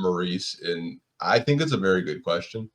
Maurice, and I think it's a very good question.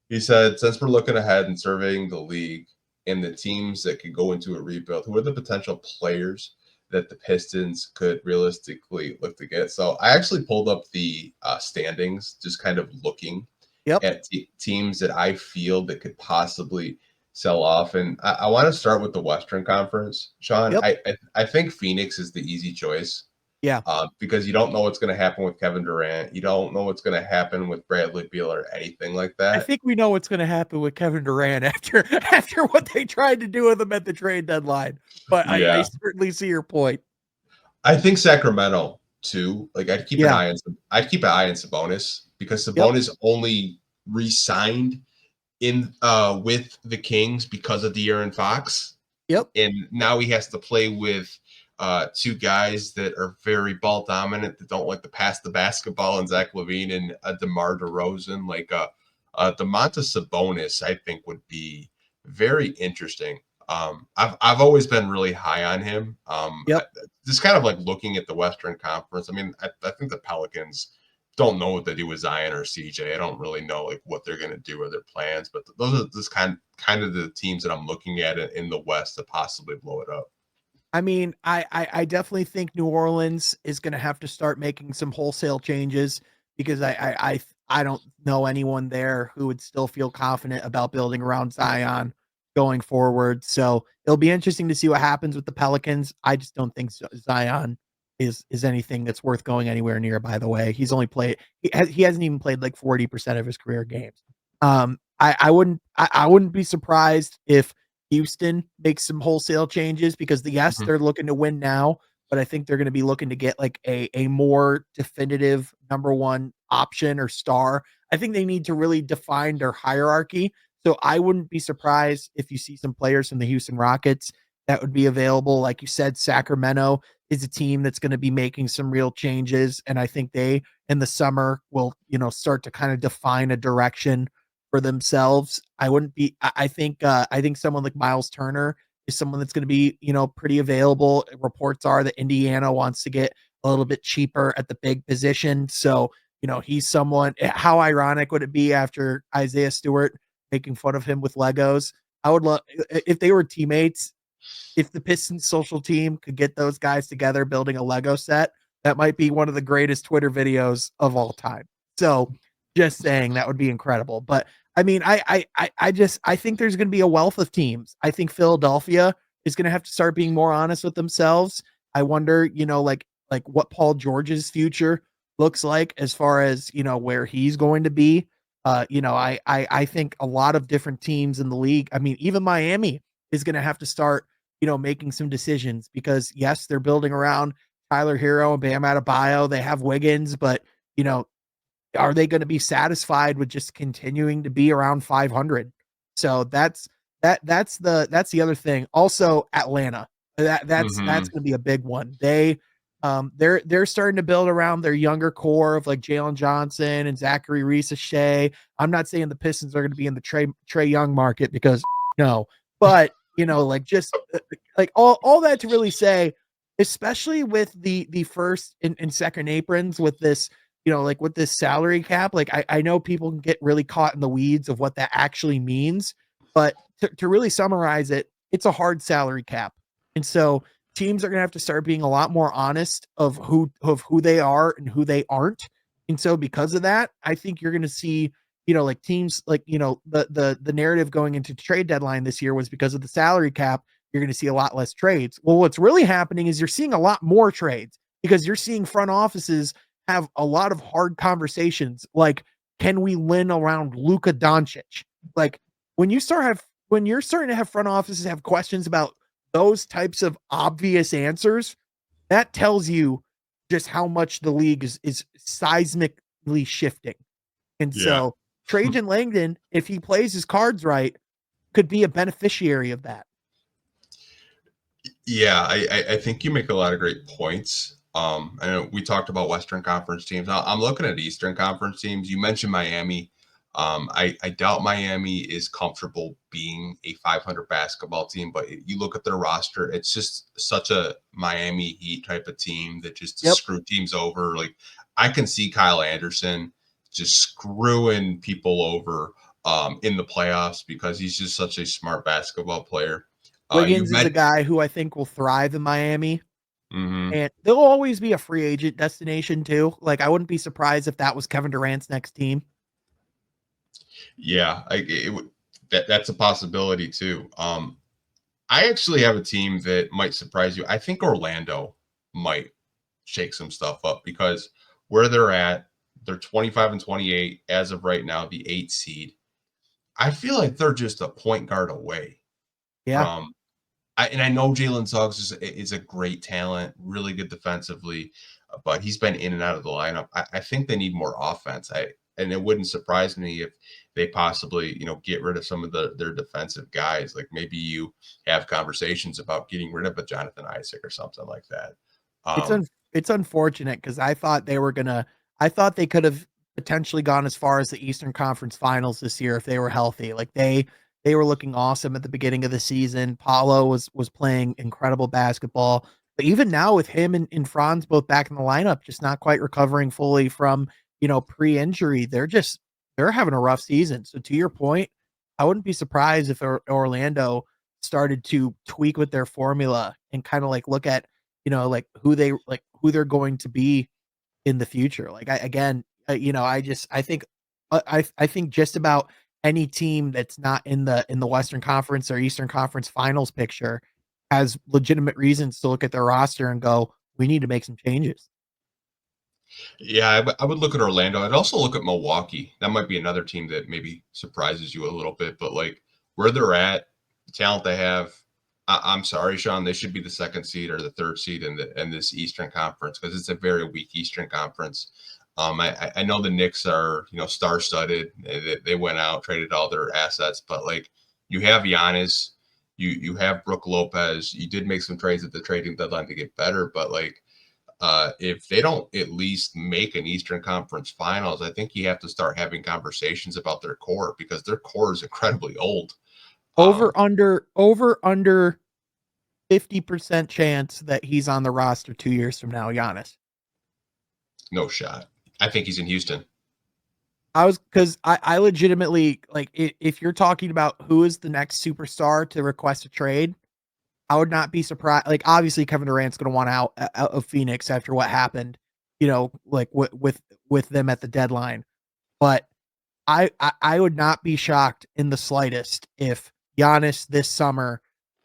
He said, since we're looking ahead and surveying the league and the teams that could go into a rebuild, who are the potential players that the Pistons could realistically look to get? So I actually pulled up the standings, just kind of looking Yep. at teams that I feel that could possibly sell off. And I want to start with the Western Conference, Sean. Yep. I think Phoenix is the easy choice. Yeah. Because you don't know what's going to happen with Kevin Durant. You don't know what's going to happen with Bradley Beal or anything like I that. think we know what's going to happen with Kevin Durant after what they tried to do with him at the trade deadline. But I Yeah. certainly see your point. I think Sacramento too. Like I'd keep an Yeah. eye on Sabonis because Yep. Sabonis only re-signed in with the Kings because of De'Aaron Fox. Yep. And now he has to play with two guys that are very ball dominant that don't like to pass the basketball, and Zach LaVine and DeMar DeRozan. Like Domantas Sabonis, I think would be very interesting. I've always been really high on him. Yep. Just kind of like looking at the Western Conference. I mean, I think the Pelicans don't know what they do with Zion or CJ. I don't really know like what they're going to do or their plans, but those are just kind of the teams that I'm looking at in the West to possibly blow it up. I mean, I definitely think New Orleans is going to have to start making some wholesale changes because I don't know anyone there who would still feel confident about building around Zion going forward. So it'll be interesting to see what happens with the Pelicans. I just don't think Zion is anything that's worth going anywhere near. By the way, he's only played he hasn't even played like 40% of his career games. I wouldn't be surprised if Houston makes some wholesale changes because they're looking to win now, but I think they're going to be looking to get like a more definitive number one option or star. I think they need to really define their hierarchy. So I wouldn't be surprised if you see some players from the Houston Rockets that would be available. Like you said, Sacramento is a team that's going to be making some real changes. And I think they in the summer will, start to kind of define a direction for themselves. I think someone like Miles Turner is someone that's going to be, pretty available. Reports are that Indiana wants to get a little bit cheaper at the big position. So, he's someone. How ironic would it be after Isaiah Stewart making fun of him with Legos? I would love if they were teammates, if the Pistons social team could get those guys together building a Lego set, that might be one of the greatest Twitter videos of all time. So just saying that would be incredible. But I mean, I think there's going to be a wealth of teams. I think Philadelphia is going to have to start being more honest with themselves. I wonder, like what Paul George's future looks like as far as, where he's going to be. I think a lot of different teams in the league. I mean, even Miami is going to have to start, making some decisions because yes, they're building around Tyler Hero and Bam Adebayo. They have Wiggins, but are they going to be satisfied with just continuing to be around 500? So that's the other thing. Also, Atlanta. That's going to be a big one. They're starting to build around their younger core of like Jalen Johnson and Zachary Reese-Shea. I'm not saying the Pistons are going to be in the Trey Young market because no, but like just like all that to really say, especially with the first and second aprons with this, like with this salary cap, like I know people can get really caught in the weeds of what that actually means, but to really summarize it, it's a hard salary cap. And so teams are going to have to start being a lot more honest of who they are and who they aren't. And so because of that, I think you're going to see, like teams like, the narrative going into trade deadline this year was because of the salary cap, you're going to see a lot less trades. Well, what's really happening is you're seeing a lot more trades because you're seeing front offices have a lot of hard conversations. Like, can we win around Luka Doncic? Like when you're starting to have front offices have questions about those types of obvious answers, that tells you just how much the league is seismically shifting. And so Trajan Langdon, if he plays his cards right, could be a beneficiary of that. Yeah, I think you make a lot of great points. I know we talked about Western Conference teams. I'm looking at Eastern Conference teams. You mentioned Miami. I doubt Miami is comfortable being a 500 basketball team, but you look at their roster, it's just such a Miami Heat type of team that just screw teams over. Like I can see Kyle Anderson just screwing people over in the playoffs because he's just such a smart basketball player. You Wiggins is a met. guy who I think will thrive in Miami, Mhm. and they'll always be a free agent destination too. Like I wouldn't be surprised if that was Kevin Durant's next team. Yeah, that's a possibility too. I actually have a team that might surprise you. I think Orlando might shake some stuff up because where they're at, they're 25 and 28 as of right now, the 8 seed. I feel like they're just a point guard away Yeah, from and I know Jalen Suggs is a great talent, really good defensively, but he's been in and out of the lineup. I think they need more offense. And it wouldn't surprise me if they possibly, get rid of some of their defensive guys. Like maybe you have conversations about getting rid of a Jonathan Isaac or something like that. it's Um, it's unfortunate because I thought they were gonna. I thought they could have potentially gone as far as the Eastern Conference Finals this year if they were healthy. Like they were looking awesome at the beginning of the season. Paulo was playing incredible basketball. But even now with him and Franz both back in the lineup, just not quite recovering fully from, pre-injury, they're having a rough season. So to your point, I wouldn't be surprised if Orlando started to tweak with their formula and kind of like look at, like who they're going to be in the future. Like I again, I think just about any team that's not in the Western Conference or Eastern Conference Finals picture has legitimate reasons to look at their roster and go, we need to make some changes. yeah, I would look at Orlando. I'd also look at Milwaukee. That might be another team that maybe surprises you a little bit, but like where they're at, the talent they have. I'm sorry, Sean. They should be the second seed or the third seed in this Eastern Conference because it's a very weak Eastern Conference. I know the Knicks are star studded. They went out traded all their assets, but like you have Giannis, you have Brook Lopez. You did make some trades at the trading deadline to get better, but like if they don't at least make an Eastern Conference Finals, I think you have to start having conversations about their core because their core is incredibly old. Um, Over under 50% chance that he's on the roster 2 years from now, Giannis. no shot. I think he's in Houston. I was because I legitimately like if you're talking about who is the next superstar to request a trade, I would not be surprised. Like obviously Kevin Durant's going to want out of Phoenix after what happened, like with them at the deadline. But I would not be shocked in the slightest if Giannis this summer,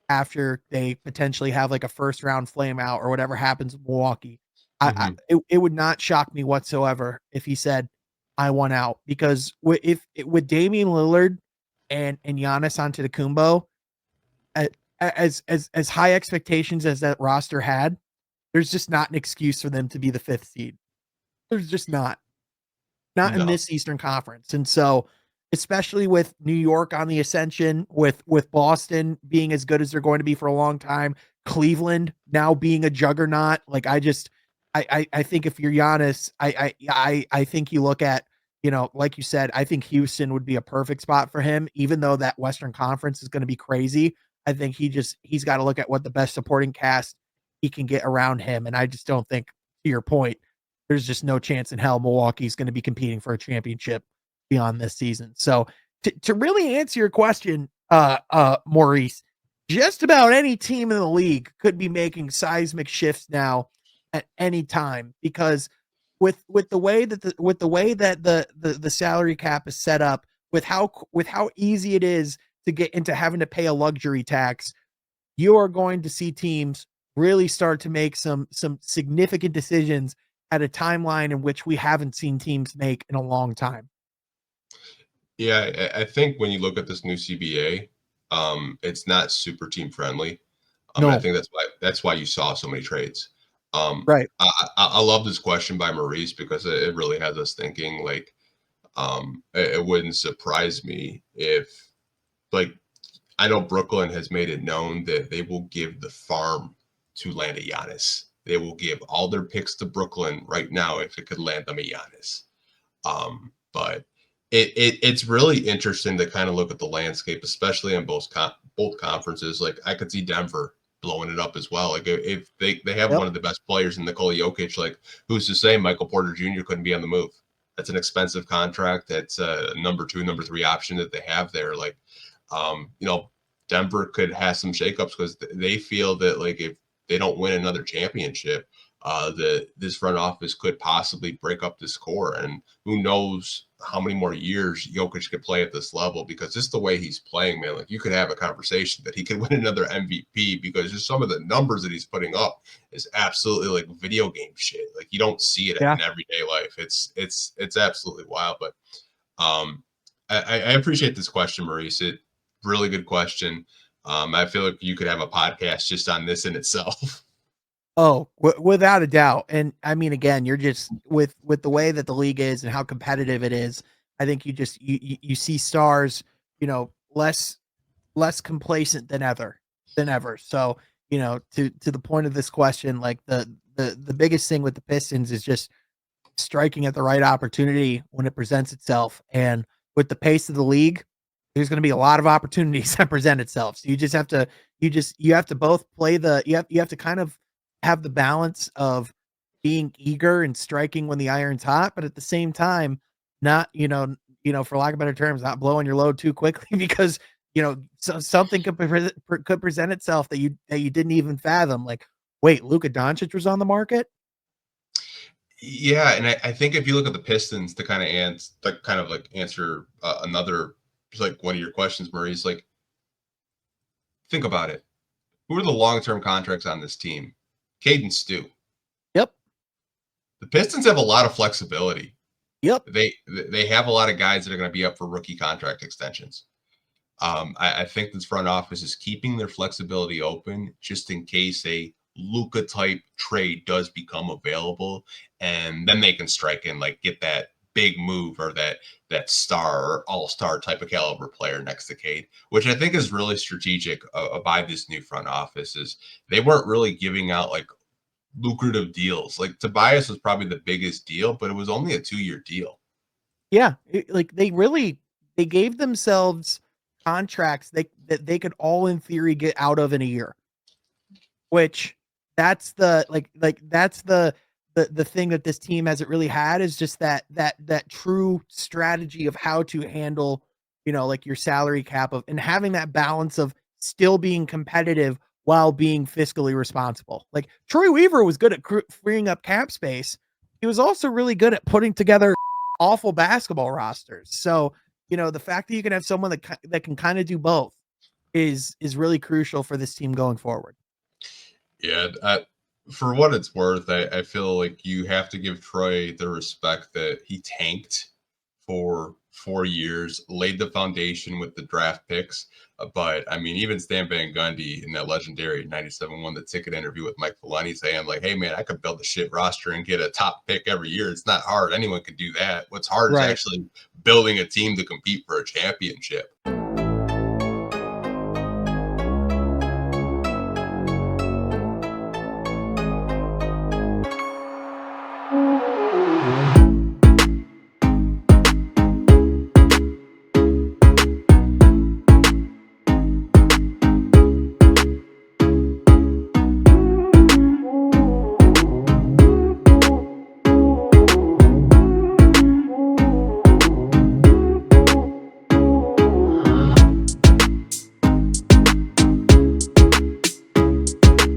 after they potentially have like a first round flame out or whatever happens in Milwaukee, Mm-hmm. it would not shock me whatsoever if he said, "I want out," because with Damian Lillard and Giannis Antetokounmpo, a- as high expectations as that roster had, there's just not an excuse for them to be the fifth seed. There's just not in No. this Eastern Conference. And so, especially with New York on the ascension, with Boston being as good as they're going to be for a long time, Cleveland now being a juggernaut, like I think if you're Giannis, I think you look at, like you said, I think Houston would be a perfect spot for him, even though that Western Conference is going to be crazy. I think he's got to look at what the best supporting cast he can get around him. And I just don't think, to your point, there's just no chance in hell Milwaukee's going to be competing for a championship beyond this season. So to really answer your question, Maurice, just about any team in the league could be making seismic shifts now at any time because with the way that the salary cap is set up, with how easy it is to get into having to pay a luxury tax, you are going to see teams really start to make some significant decisions at a timeline in which we haven't seen teams make in a long time. Yeah, I think when you look at this new CBA, it's not super team friendly. And I No, think that's why you saw so many trades. right. I love this question by Maurice because it really has us thinking. Like, it wouldn't surprise me if, like, I know Brooklyn has made it known that they will give the farm to land a Giannis. They will give all their picks to Brooklyn right now if it could land them a Giannis. But it's really interesting to kind of look at the landscape, especially in both conferences. Like I could see Denver. blowing it up as well. Like if they have Yep. one of the best players in Nikola Jokic, like who's to say Michael Porter Jr. couldn't be on the move? That's an expensive contract. That's a number 2, number 3 option that they have there. Like, Denver could have some shakeups because they feel that like if they don't win another championship, this front office could possibly break up this core, and who knows how many more years Jokic could play at this level, because just the way he's playing, man, like you could have a conversation that he could win another MVP because just some of the numbers that he's putting up is absolutely like video game shit. Like you don't see it in everyday life. It's absolutely wild. But I appreciate this question, Maurice. Really good question. I feel like you could have a podcast just on this in itself. Oh, without a doubt. And I mean, again, you're just with the way that the league is and how competitive it is. I think you see stars, less complacent than ever. So, to the point of this question, like the biggest thing with the Pistons is just striking at the right opportunity when it presents itself. And with the pace of the league, there's going to be a lot of opportunities that present itself. So you just have to, you have to both play you have to kind of have the balance of being eager and striking when the iron's hot, but at the same time, not, for lack of better terms, not blowing your load too quickly because, something could present itself that you didn't even fathom. Like, wait, Luka Doncic was on the market. Yeah, and I think if you look at the Pistons to kind of answer another like one of your questions, Maurice, like think about it. Who are the long-term contracts on this team? Cade and Stu. Yep. The Pistons have a lot of flexibility. Yep. They have a lot of guys that are going to be up for rookie contract extensions. I think this front office is keeping their flexibility open just in case a Luka type trade does become available, and then they can strike and like get that big move or that star or all-star type of caliber player next to Cade, which I think is really strategic by this new front office. Is they weren't really giving out like lucrative deals. Like Tobias was probably the biggest deal, but it was only a 2-year deal. Yeah, they gave themselves contracts that they could all in theory get out of in a year. Which that's the that's the thing that this team hasn't really had, is just that true strategy of how to handle, like your salary cap and having that balance of still being competitive while being fiscally responsible. Like Troy Weaver was good at freeing up cap space. He was also really good at putting together awful basketball rosters. So, the fact that you can have someone that can kind of do both is really crucial for this team going forward. Yeah, for what it's worth, I feel like you have to give Troy the respect that he tanked for 4 years, laid the foundation with the draft picks. But I mean, even Stan Van Gundy in that legendary 97 won the ticket interview with Mike Filoni saying like, hey man, I could build a shit roster and get a top pick every year. It's not hard. Anyone can do that. What's hard is actually building a team to compete for a championship.